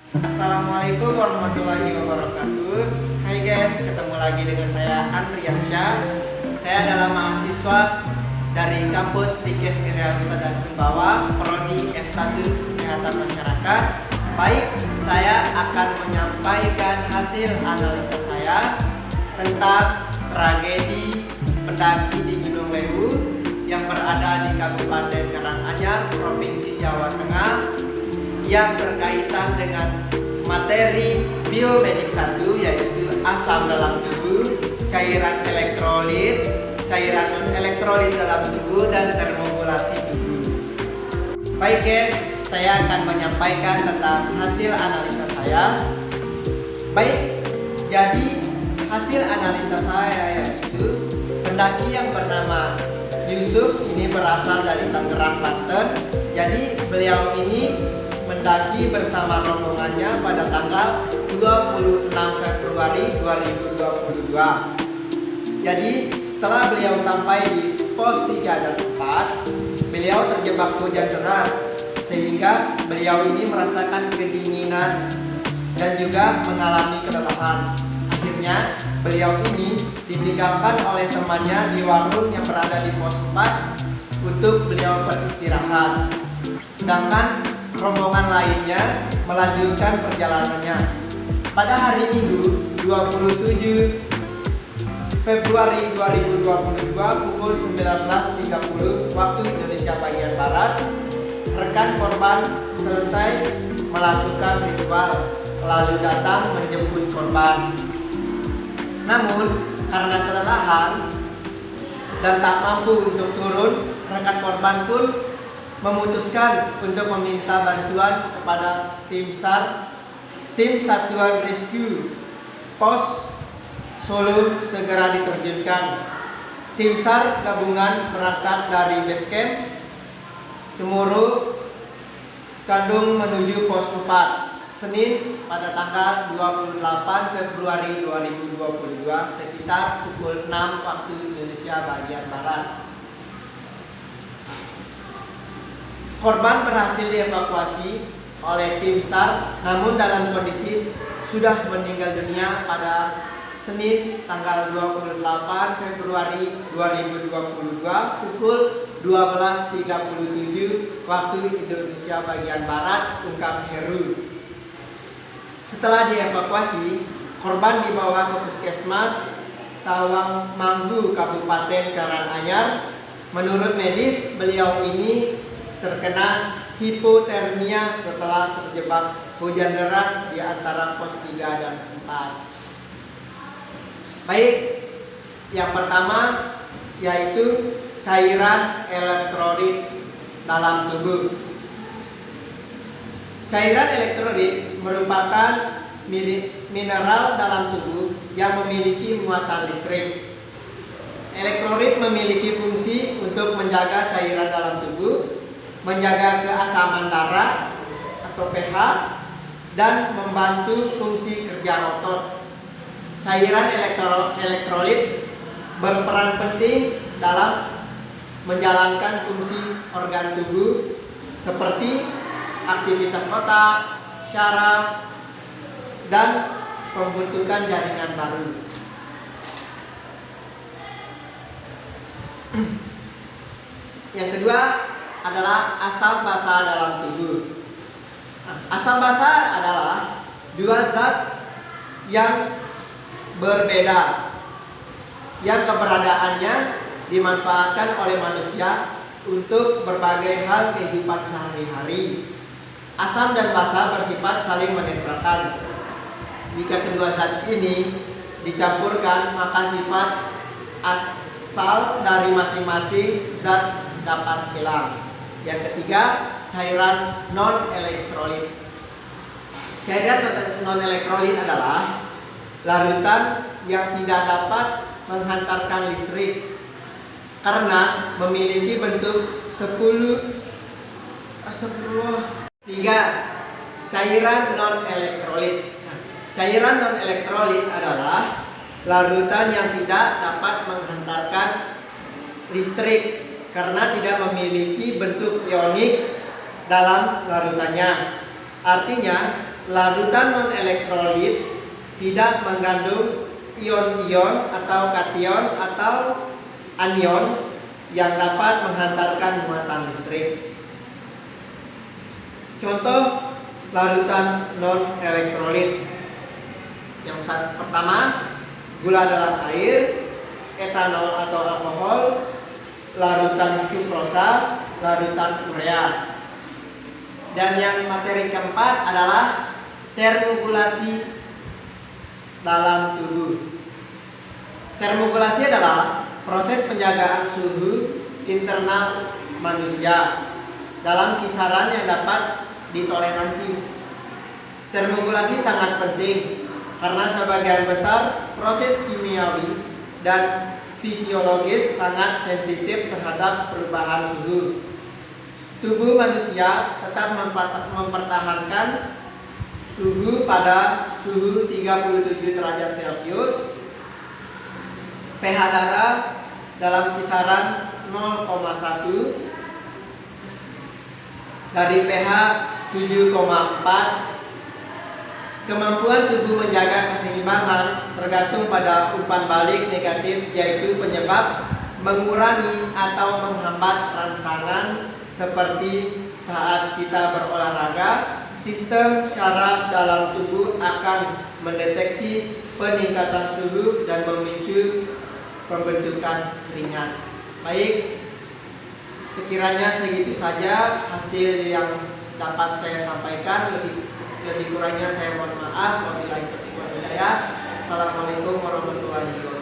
Assalamualaikum warahmatullahi wabarakatuh. Hai guys, ketemu lagi dengan saya Andriansyah. Saya adalah mahasiswa dari kampus Tikes Irial Ustada Sumbawa, Prodi S1 Kesehatan Masyarakat. Baik, saya akan menyampaikan hasil analisa saya tentang tragedi pendaki di Gunung Lewu yang berada di Kabupaten Karanganyar, Provinsi Jawa Tengah, yang berkaitan dengan materi biomedik 1, yaitu asam dalam tubuh, cairan elektrolit, cairan non elektrolit dalam tubuh, dan termogulasi tubuh. Baik guys, saya akan menyampaikan tentang hasil analisa saya. Baik, jadi hasil analisa saya yaitu pendaki yang bernama Yusuf ini berasal dari Tangerang, Banten. Jadi beliau ini mendaki bersama rombongannya pada tanggal 26 Februari 2022. Jadi setelah beliau sampai di pos 3 dan 4, beliau terjebak hujan deras sehingga beliau ini merasakan kedinginan dan juga mengalami kelelahan. Akhirnya beliau ini ditinggalkan oleh temannya di warung yang berada di pos 4 untuk beliau beristirahat. Sedangkan rombongan lainnya melanjutkan perjalanannya. Pada hari Minggu 27 Februari 2022 pukul 19.30 waktu Indonesia bagian Barat, rekan korban selesai melakukan ritual lalu datang menjemput korban. Namun karena kelelahan dan tak mampu untuk turun, rekan korban pun memutuskan untuk meminta bantuan kepada tim SAR, tim Satuan Rescue Pos Solo segera diterjunkan. Tim SAR gabungan berangkat dari base camp Cemuru Kandung menuju pos 4 Senin pada tanggal 28 Februari 2022 sekitar pukul 6 waktu Indonesia bagian Barat. Korban berhasil dievakuasi oleh tim SAR, namun dalam kondisi sudah meninggal dunia pada Senin tanggal 28 Februari 2022 pukul 12.37 waktu Indonesia bagian Barat, ungkap Heru. Setelah dievakuasi, korban dibawa ke Puskesmas Tawangmangu, Kabupaten Karanganyar. Menurut medis, beliau ini terkena hipotermia setelah terjebak hujan deras di antara pos 3 dan 4. Baik, yang pertama yaitu cairan elektrolit dalam tubuh. Cairan elektrolit merupakan mineral dalam tubuh yang memiliki muatan listrik. Elektrolit memiliki fungsi untuk menjaga cairan dalam tubuh, menjaga keasaman darah atau pH, dan membantu fungsi kerja otot. Cairan elektrolit berperan penting dalam menjalankan fungsi organ tubuh seperti aktivitas otak, syaraf, dan pembentukan jaringan baru. Yang kedua adalah asam basa dalam tubuh. Asam basa adalah dua zat yang berbeda yang keberadaannya dimanfaatkan oleh manusia untuk berbagai hal kehidupan sehari-hari. Asam dan basa bersifat saling menempelkan. Jika kedua zat ini dicampurkan, maka sifat asal dari masing-masing zat dapat hilang. Yang ketiga, cairan non-elektrolit. Cairan non-elektrolit adalah larutan yang tidak dapat menghantarkan listrik karena memiliki bentuk 3. Cairan non-elektrolit. Cairan non-elektrolit adalah larutan yang tidak dapat menghantarkan listrik karena tidak memiliki bentuk ionik dalam larutannya. Artinya, larutan non-elektrolit tidak mengandung ion-ion atau kation atau anion yang dapat menghantarkan muatan listrik. Contoh larutan non-elektrolit. Yang pertama, gula dalam air, etanol atau alkohol, larutan sukrosa, larutan urea. Dan yang materi keempat adalah termogulasi dalam tubuh. Termogulasi adalah proses penjagaan suhu internal manusia dalam kisaran yang dapat ditoleransi. Termogulasi sangat penting karena sebagian besar proses kimiawi dan fisiologis sangat sensitif terhadap perubahan suhu. Tubuh manusia tetap mempertahankan suhu pada suhu 37 derajat Celcius, pH darah dalam kisaran 0,1 dari pH 7,4. Kemampuan tubuh menjaga keseimbangan tergantung pada umpan balik negatif, yaitu penyebab mengurangi atau menghambat rangsangan seperti saat kita berolahraga. Sistem syaraf dalam tubuh akan mendeteksi peningkatan suhu dan memicu pembentukan keringat. Baik, sekiranya segitu saja hasil yang dapat saya sampaikan. Lebih kurangnya saya mohon maaf. Wabillahi taufiq wal hidayah. Assalamualaikum warahmatullahi wabarakatuh.